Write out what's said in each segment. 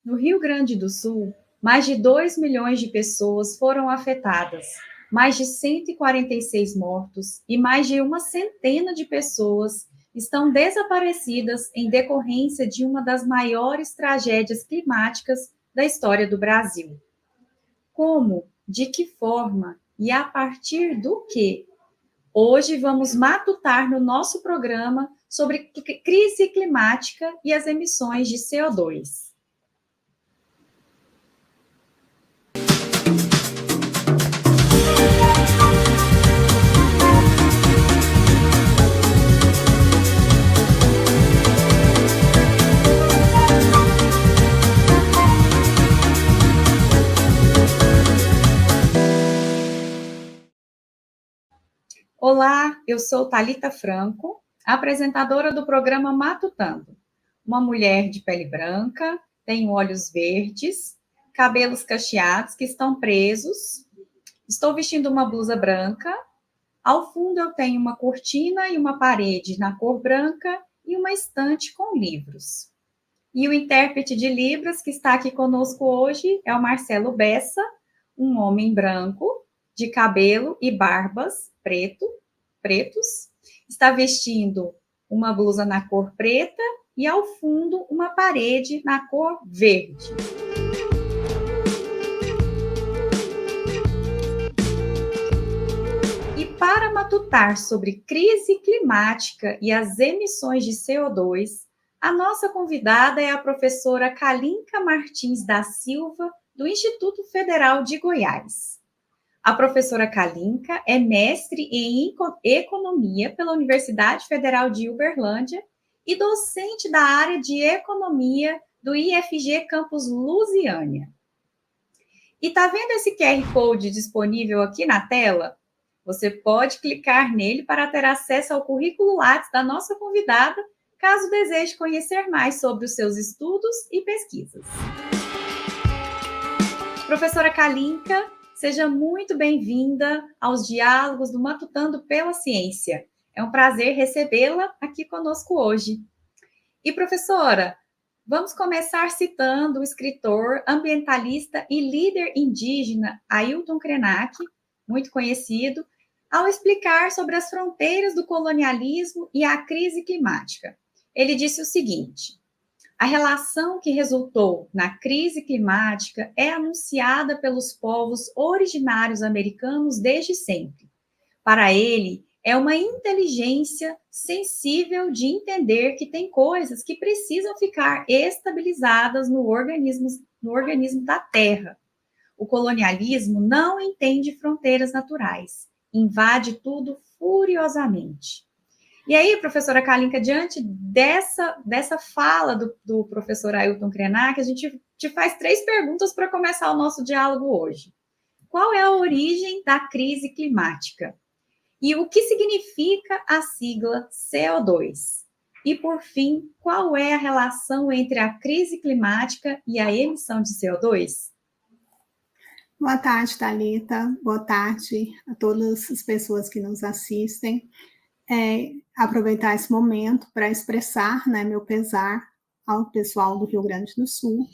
No Rio Grande do Sul, mais de 2 milhões de pessoas foram afetadas, mais de 146 mortos e mais de uma centena de pessoas estão desaparecidas em decorrência de uma das maiores tragédias climáticas da história do Brasil. Como, de que forma e a partir do que? Hoje vamos matutar no nosso programa sobre crise climática e as emissões de CO2. Olá, eu sou Thalita Franco, apresentadora do programa Matutando. Uma mulher de pele branca, tenho olhos verdes, cabelos cacheados que estão presos. Estou vestindo uma blusa branca. Ao fundo eu tenho uma cortina e uma parede na cor branca e uma estante com livros. E o intérprete de Libras que está aqui conosco hoje é o Marcelo Bessa, um homem branco, de cabelo e barbas pretos, está vestindo uma blusa na cor preta e ao fundo uma parede na cor verde. E para matutar sobre crise climática e as emissões de CO2, a nossa convidada é a professora Kalinka Martins da Silva, do Instituto Federal de Goiás. A professora Kalinka é mestre em economia pela Universidade Federal de Uberlândia e docente da área de economia do IFG Campus Lusiânia. E tá vendo esse QR Code disponível aqui na tela? Você pode clicar nele para ter acesso ao currículo Lattes da nossa convidada, caso deseje conhecer mais sobre os seus estudos e pesquisas. Professora Kalinka, seja muito bem-vinda aos diálogos do Matutando pela Ciência. É um prazer recebê-la aqui conosco hoje. E, professora, vamos começar citando o escritor, ambientalista e líder indígena Ailton Krenak, muito conhecido, ao explicar sobre as fronteiras do colonialismo e a crise climática. Ele disse o seguinte: a relação que resultou na crise climática é anunciada pelos povos originários americanos desde sempre. Para ele, é uma inteligência sensível de entender que tem coisas que precisam ficar estabilizadas no organismo da Terra. O colonialismo não entende fronteiras naturais, invade tudo furiosamente. E aí, professora Kalinka, diante dessa fala do professor Ailton Krenak, a gente te faz 3 perguntas para começar o nosso diálogo hoje. Qual é a origem da crise climática? E o que significa a sigla CO2? E, por fim, qual é a relação entre a crise climática e a emissão de CO2? Boa tarde, Thalita. Boa tarde a todas as pessoas que nos assistem. Aproveitar esse momento para expressar, meu pesar ao pessoal do Rio Grande do Sul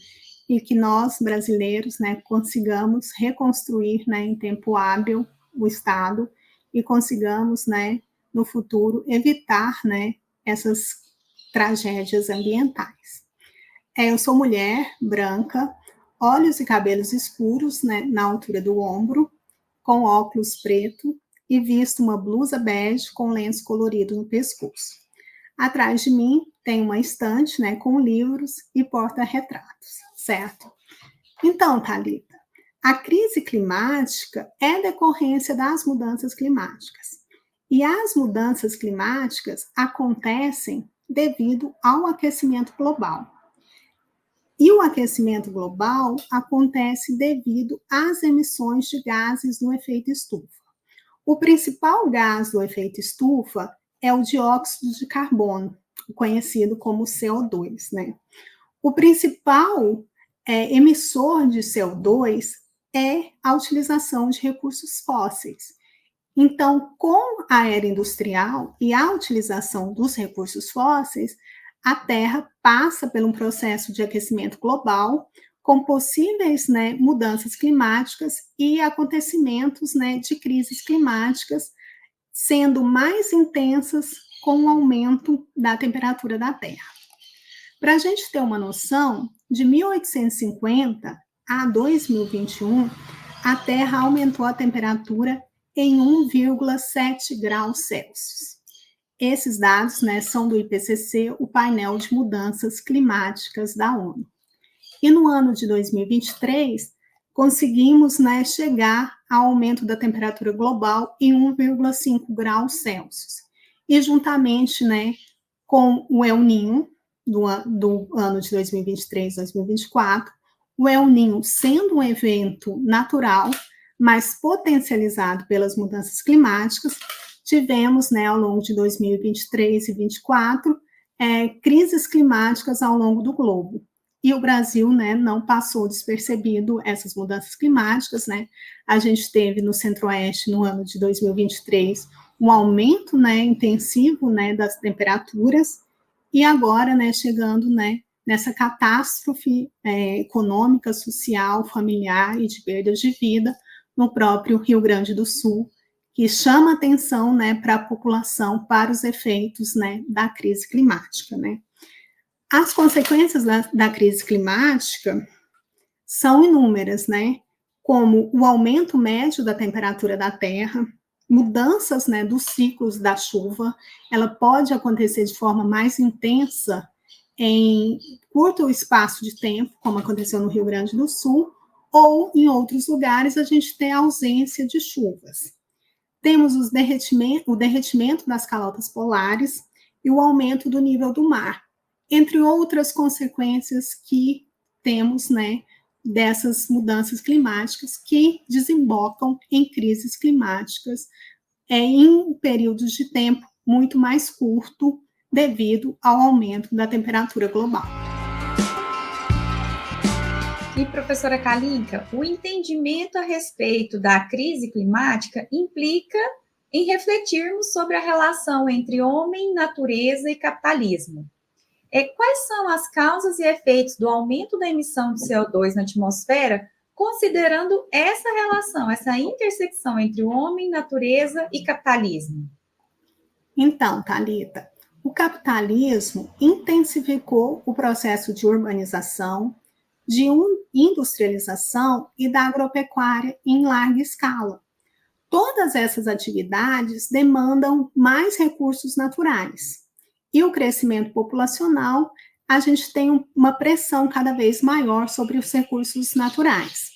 e que nós, brasileiros, consigamos reconstruir, em tempo hábil o Estado e consigamos, no futuro, evitar, essas tragédias ambientais. Eu sou mulher, branca, olhos e cabelos escuros, na altura do ombro, com óculos preto e visto uma blusa bege com lenço colorido no pescoço. Atrás de mim tem uma estante, com livros e porta-retratos, certo? Então, Thalita, a crise climática é decorrência das mudanças climáticas. E as mudanças climáticas acontecem devido ao aquecimento global. E o aquecimento global acontece devido às emissões de gases do efeito estufa. O principal gás do efeito estufa é o dióxido de carbono, conhecido como CO2, O principal emissor de CO2 é a utilização de recursos fósseis. Então, com a era industrial e a utilização dos recursos fósseis, a Terra passa por um processo de aquecimento global, com possíveis, né, mudanças climáticas e acontecimentos, né, de crises climáticas sendo mais intensas com o aumento da temperatura da Terra. Para a gente ter uma noção, de 1850 a 2021, a Terra aumentou a temperatura em 1,7 graus Celsius. Esses dados, né, são do IPCC, o painel de mudanças climáticas da ONU. E no ano de 2023, conseguimos, né, chegar ao aumento da temperatura global em 1,5 graus Celsius. E juntamente, né, com o El Niño do ano de 2023, 2024, o El Niño sendo um evento natural, mas potencializado pelas mudanças climáticas, tivemos, né, ao longo de 2023 e 2024, crises climáticas ao longo do globo. E o Brasil, né, não passou despercebido essas mudanças climáticas, né? A gente teve no Centro-Oeste, no ano de 2023, um aumento, né, intensivo, né, das temperaturas, e agora, né, chegando, né, nessa catástrofe econômica, social, familiar e de perdas de vida no próprio Rio Grande do Sul, que chama atenção, né, para a população, para os efeitos, né, da crise climática, né? As consequências da crise climática são inúmeras, né? Como o aumento médio da temperatura da Terra, mudanças, né, dos ciclos da chuva, ela pode acontecer de forma mais intensa em curto espaço de tempo, como aconteceu no Rio Grande do Sul, ou em outros lugares a gente tem a ausência de chuvas. Temos o derretimento das calotas polares e o aumento do nível do mar, entre outras consequências que temos, né, dessas mudanças climáticas que desembocam em crises climáticas em períodos de tempo muito mais curto devido ao aumento da temperatura global. E, professora Kalinka, o entendimento a respeito da crise climática implica em refletirmos sobre a relação entre homem, natureza e capitalismo. Quais são as causas e efeitos do aumento da emissão de CO2 na atmosfera, considerando essa relação, essa intersecção entre o homem, natureza e capitalismo? Então, Thalita, o capitalismo intensificou o processo de urbanização, de industrialização e da agropecuária em larga escala. Todas essas atividades demandam mais recursos naturais. E o crescimento populacional, a gente tem uma pressão cada vez maior sobre os recursos naturais.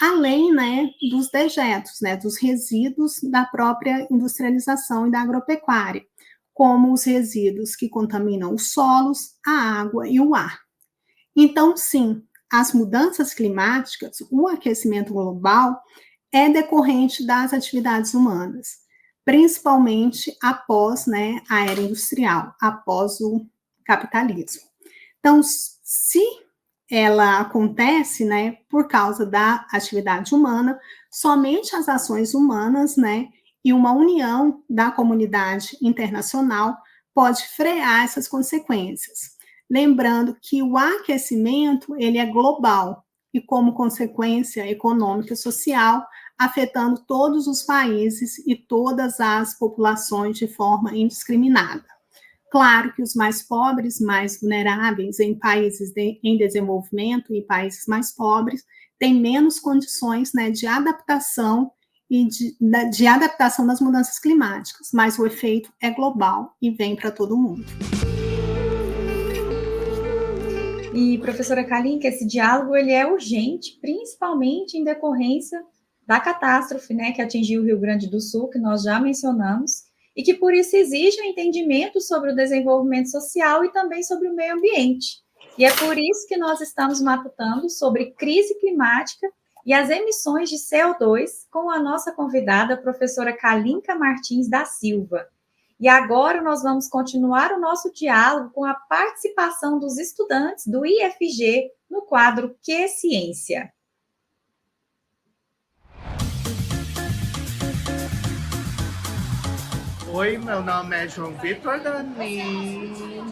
Além, né, dos dejetos, né, dos resíduos da própria industrialização e da agropecuária, como os resíduos que contaminam os solos, a água e o ar. Então, sim, as mudanças climáticas, o aquecimento global, é decorrente das atividades humanas, principalmente após, né, a era industrial, após o capitalismo. Então, se ela acontece, né, por causa da atividade humana, somente as ações humanas, né, e uma união da comunidade internacional pode frear essas consequências. Lembrando que o aquecimento, ele é global e como consequência econômica e social, afetando todos os países e todas as populações de forma indiscriminada. Claro que os mais pobres, mais vulneráveis em países em desenvolvimento e países mais pobres têm menos condições, né, de adaptação e de adaptação das mudanças climáticas, mas o efeito é global e vem para todo mundo. E, professora Kalinka, esse diálogo ele é urgente, principalmente em decorrência da catástrofe, né, que atingiu o Rio Grande do Sul, que nós já mencionamos, e que por isso exige um entendimento sobre o desenvolvimento social e também sobre o meio ambiente. E é por isso que nós estamos matutando sobre crise climática e as emissões de CO2 com a nossa convidada, a professora Kalinka Martins da Silva. E agora nós vamos continuar o nosso diálogo com a participação dos estudantes do IFG no quadro Que Ciência? Oi, meu nome é João Vitor Dani,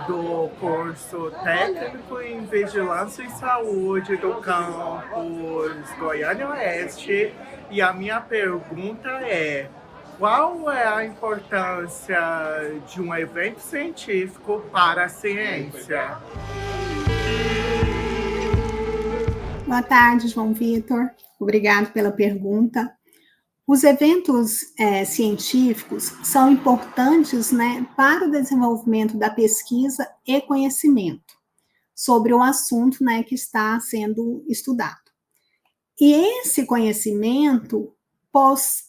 do curso Técnico em Vigilância em Saúde do campus Goiânia Oeste, e a minha pergunta é: qual é a importância de um evento científico para a ciência? Boa tarde, João Vitor. Obrigado pela pergunta. Os eventos científicos são importantes, né, para o desenvolvimento da pesquisa e conhecimento sobre o assunto, né, que está sendo estudado. E esse conhecimento,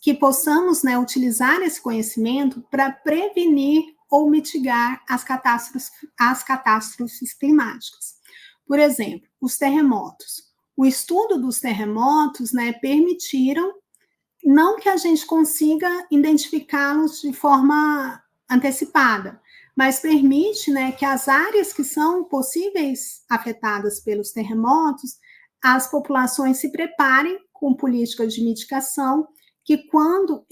que possamos, né, utilizar esse conhecimento para prevenir ou mitigar as catástrofes climáticas. Por exemplo, os terremotos. O estudo dos terremotos, né, permitiram, não que a gente consiga identificá-los de forma antecipada, mas permite, né, que as áreas que são possíveis afetadas pelos terremotos, as populações se preparem com políticas de mitigação, que quando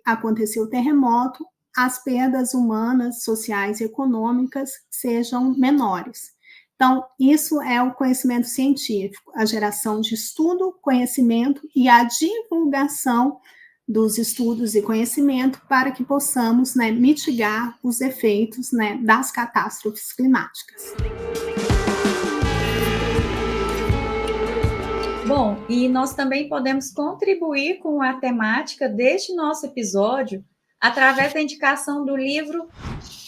acontecer o terremoto, as perdas humanas, sociais e econômicas sejam menores. Então, isso é o conhecimento científico, a geração de estudo, conhecimento e a divulgação dos estudos e conhecimento para que possamos, né, mitigar os efeitos, né, das catástrofes climáticas. Bom, e nós também podemos contribuir com a temática deste nosso episódio através da indicação do livro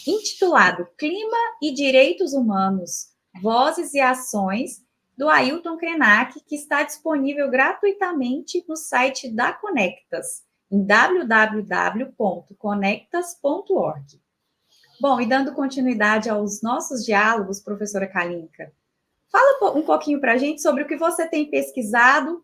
intitulado Clima e Direitos Humanos, Vozes e Ações, do Ailton Krenak, que está disponível gratuitamente no site da Conectas, em www.conectas.org. Bom, e dando continuidade aos nossos diálogos, professora Kalinka, fala um pouquinho para a gente sobre o que você tem pesquisado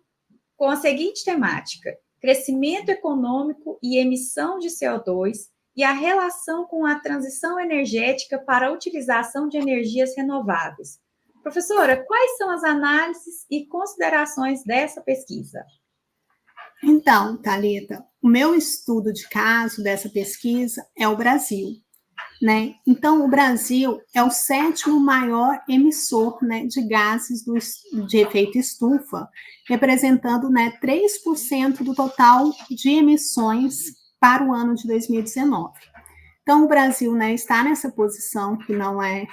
com a seguinte temática: crescimento econômico e emissão de CO2 e a relação com a transição energética para a utilização de energias renováveis. Professora, quais são as análises e considerações dessa pesquisa? Então, Thalita, o meu estudo de caso dessa pesquisa é o Brasil, né? Então, o Brasil é o 7º maior emissor, né, de gases de efeito estufa, representando, né, 3% do total de emissões para o ano de 2019. Então, o Brasil, né, está nessa posição que não é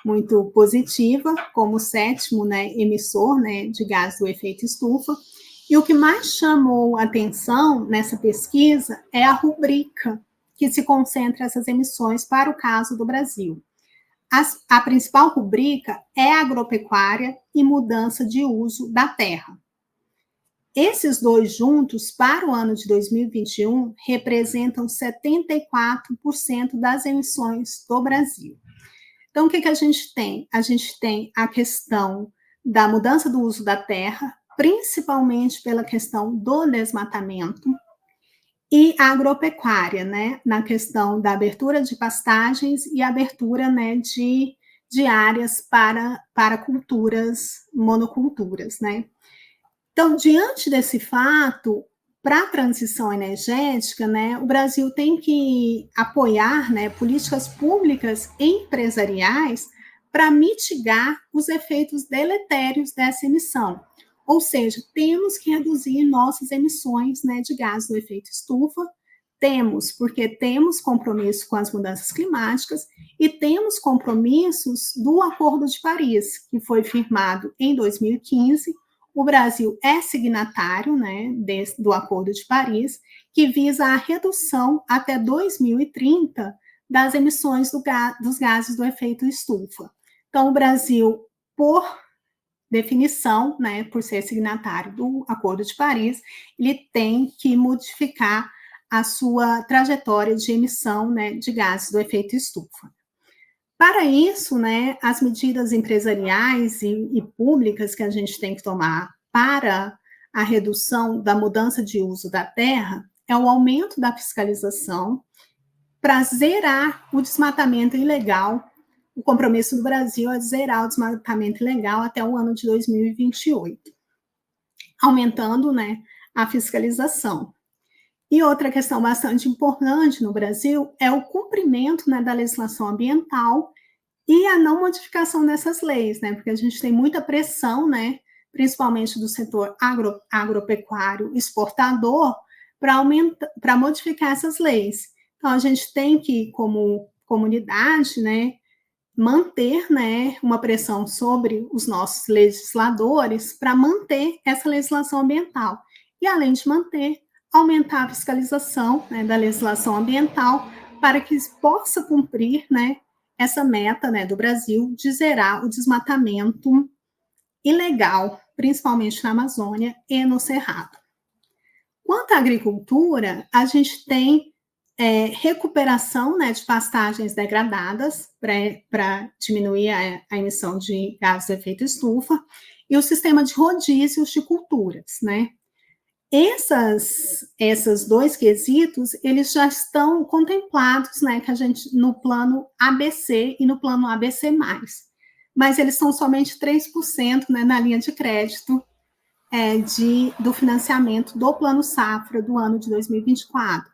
muito positiva, como o 7º, né, emissor, né, de gases do efeito estufa. E o que mais chamou a atenção nessa pesquisa é a rubrica que se concentra essas emissões para o caso do Brasil. A principal rubrica é agropecuária e mudança de uso da terra. Esses dois juntos, para o ano de 2021, representam 74% das emissões do Brasil. Então, o que a gente tem? A gente tem a questão da mudança do uso da terra, principalmente pela questão do desmatamento, e a agropecuária, né, na questão da abertura de pastagens e abertura, né, de áreas para culturas, monoculturas, né. Então, diante desse fato, para a transição energética, né, o Brasil tem que apoiar, né, políticas públicas e empresariais para mitigar os efeitos deletérios dessa emissão. Ou seja, temos que reduzir nossas emissões, né, de gases do efeito estufa, porque temos compromisso com as mudanças climáticas e temos compromissos do Acordo de Paris, que foi firmado em 2015. O Brasil é signatário, né, do Acordo de Paris, que visa a redução até 2030 das emissões dos gases do efeito estufa. Então, o Brasil, por definição, né, por ser signatário do Acordo de Paris, ele tem que modificar a sua trajetória de emissão, né, de gases do efeito estufa. Para isso, né, as medidas empresariais e públicas que a gente tem que tomar para a redução da mudança de uso da terra é o aumento da fiscalização para zerar o desmatamento ilegal. O compromisso do Brasil é zerar o desmatamento ilegal até o ano de 2028, aumentando, né, a fiscalização. E outra questão bastante importante no Brasil é o cumprimento, né, da legislação ambiental e a não modificação dessas leis, né, porque a gente tem muita pressão, né, principalmente do setor agropecuário exportador, para modificar essas leis. Então, a gente tem que, como comunidade, né, manter, né, uma pressão sobre os nossos legisladores para manter essa legislação ambiental. E, além de manter, aumentar a fiscalização, né, da legislação ambiental para que possa cumprir, né, essa meta, né, do Brasil de zerar o desmatamento ilegal, principalmente na Amazônia e no Cerrado. Quanto à agricultura, a gente tem recuperação, né, de pastagens degradadas para diminuir a emissão de gases de efeito estufa e o sistema de rodízios de culturas, né? Esses dois quesitos, eles já estão contemplados, né, que a gente, no plano ABC e no plano ABC+, mas eles são somente 3%, né, na linha de crédito do financiamento do Plano Safra do ano de 2024.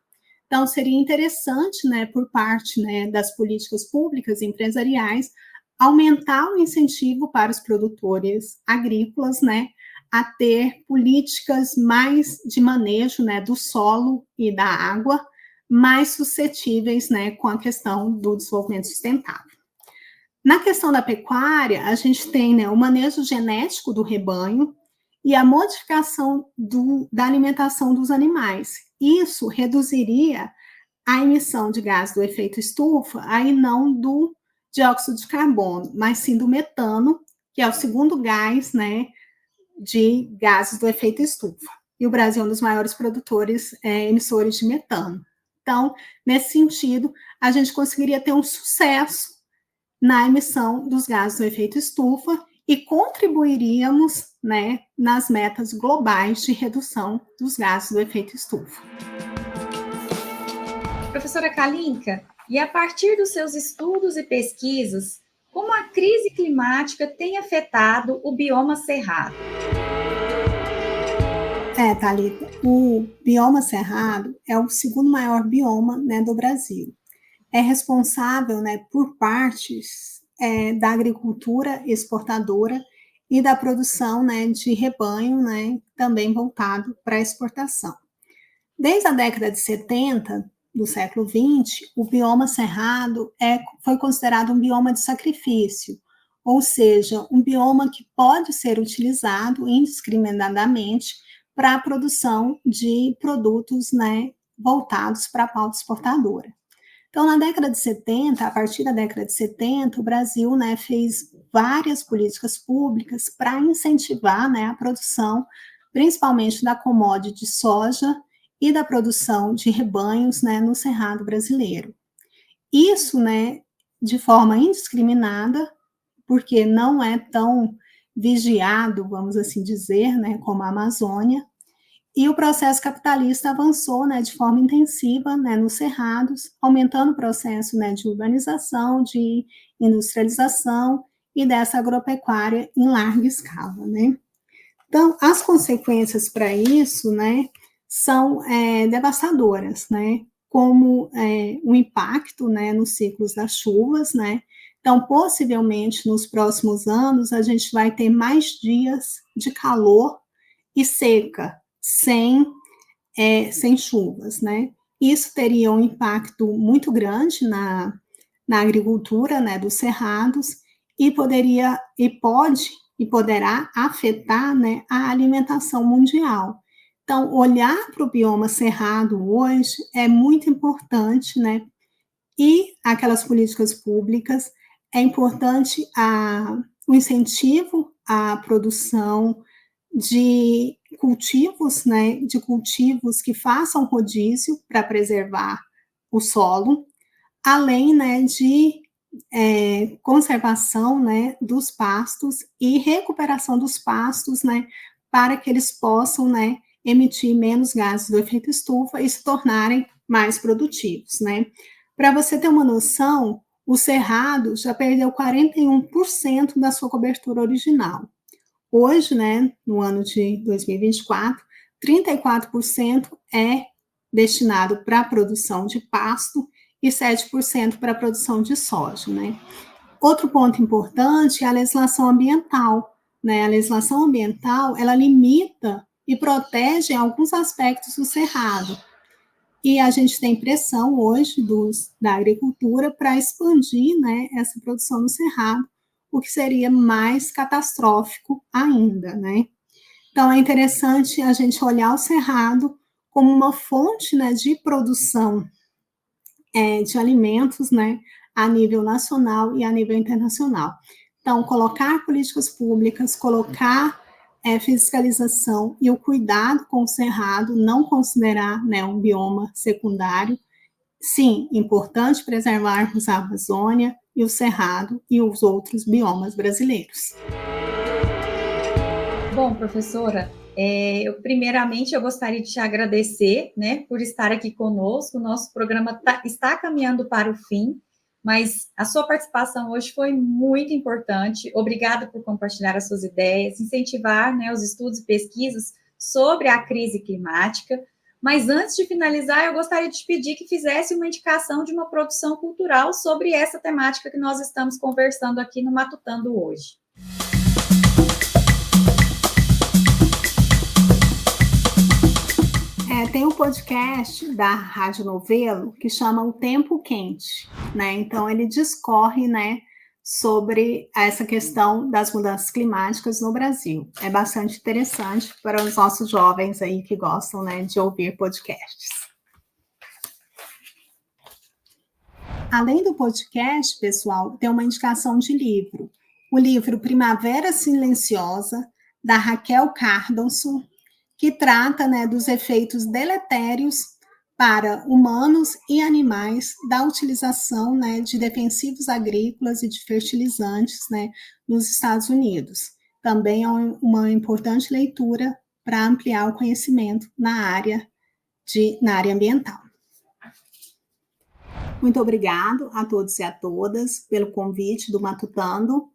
Então, seria interessante, né, por parte, né, das políticas públicas e empresariais, aumentar o incentivo para os produtores agrícolas, né, a ter políticas mais de manejo, né, do solo e da água, mais suscetíveis, né, com a questão do desenvolvimento sustentável. Na questão da pecuária, a gente tem, né, o manejo genético do rebanho e a modificação da alimentação dos animais. Isso reduziria a emissão de gás do efeito estufa, aí não do dióxido de carbono, mas sim do metano, que é o segundo gás, né, de gases do efeito estufa. E o Brasil é um dos maiores produtores emissores de metano. Então, nesse sentido, a gente conseguiria ter um sucesso na emissão dos gases do efeito estufa e contribuiríamos, né, nas metas globais de redução dos gases do efeito estufa. Professora Kalinka, e a partir dos seus estudos e pesquisas, como a crise climática tem afetado o bioma cerrado? Thalita, o bioma cerrado é o segundo maior bioma, né, do Brasil. É responsável, né, por partes da agricultura exportadora e da produção, né, de rebanho, né, também voltado para a exportação. Desde a década de 70 do século 20, o bioma cerrado foi considerado um bioma de sacrifício, ou seja, um bioma que pode ser utilizado indiscriminadamente para a produção de produtos, né, voltados para a pauta exportadora. Então, na década de 70, a partir da década de 70, o Brasil, né, fez várias políticas públicas para incentivar, né, a produção, principalmente da commodity soja e da produção de rebanhos, né, no Cerrado brasileiro. Isso, né, de forma indiscriminada, porque não é tão vigiado, vamos assim dizer, né, como a Amazônia, e o processo capitalista avançou, né, de forma intensiva, né, nos cerrados, aumentando o processo, né, de urbanização, de industrialização e dessa agropecuária em larga escala, né. Então, as consequências para isso, né, são devastadoras, né, como o impacto, né, nos ciclos das chuvas, né. Então, possivelmente, nos próximos anos, a gente vai ter mais dias de calor e seca, sem chuvas, né? Isso teria um impacto muito grande na agricultura, né, dos cerrados e poderá afetar, né, a alimentação mundial. Então, olhar para o bioma cerrado hoje é muito importante, né? E aquelas políticas públicas, é importante o incentivo à produção de cultivos, né, de cultivos que façam rodízio para preservar o solo, além, né, de conservação, né, dos pastos e recuperação dos pastos, né, para que eles possam, né, emitir menos gases do efeito estufa e se tornarem mais produtivos, né. Para você ter uma noção, o Cerrado já perdeu 41% da sua cobertura original. Hoje, né, no ano de 2024, 34% é destinado para a produção de pasto e 7% para a produção de soja, né? Outro ponto importante é a legislação ambiental, né? A legislação ambiental, ela limita e protege alguns aspectos do cerrado. E a gente tem pressão hoje da agricultura para expandir, né, essa produção no cerrado, o que seria mais catastrófico ainda, né? Então, é interessante a gente olhar o cerrado como uma fonte, né, de produção de alimentos, né, a nível nacional e a nível internacional. Então, colocar políticas públicas, colocar fiscalização e o cuidado com o cerrado, não considerar, né, um bioma secundário. Sim, importante preservarmos a Amazônia e o cerrado e os outros biomas brasileiros. Bom, professora, primeiramente eu gostaria de te agradecer, né, por estar aqui conosco. O nosso programa está caminhando para o fim, mas a sua participação hoje foi muito importante. Obrigada por compartilhar as suas ideias, incentivar, né, os estudos e pesquisas sobre a crise climática. Mas antes de finalizar, eu gostaria de te pedir que fizesse uma indicação de uma produção cultural sobre essa temática que nós estamos conversando aqui no Matutando hoje. Tem um podcast da Rádio Novelo que chama O Tempo Quente, né? Então ele discorre, né, sobre essa questão das mudanças climáticas no Brasil. É bastante interessante para os nossos jovens aí que gostam, né, de ouvir podcasts. Além do podcast, pessoal, tem uma indicação de livro. O livro Primavera Silenciosa, da Raquel Cardonson, que trata, né, dos efeitos deletérios para humanos e animais da utilização, né, de defensivos agrícolas e de fertilizantes, né, nos Estados Unidos. Também é uma importante leitura para ampliar o conhecimento na área ambiental. Muito obrigado a todos e a todas pelo convite do Matutando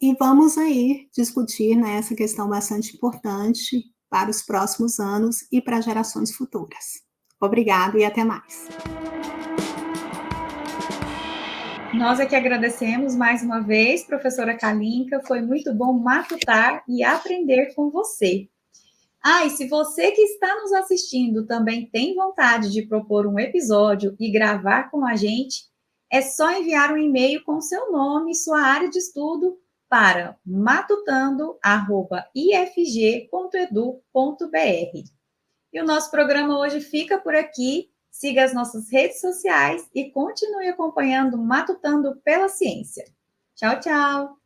e vamos aí discutir, né, essa questão bastante importante para os próximos anos e para gerações futuras. Obrigado e até mais. Nós é que agradecemos mais uma vez, professora Kalinka, foi muito bom matutar e aprender com você. E se você que está nos assistindo também tem vontade de propor um episódio e gravar com a gente, é só enviar um e-mail com seu nome e sua área de estudo para matutando@ifg.edu.br. E o nosso programa hoje fica por aqui. Siga as nossas redes sociais e continue acompanhando Matutando pela Ciência. Tchau, tchau!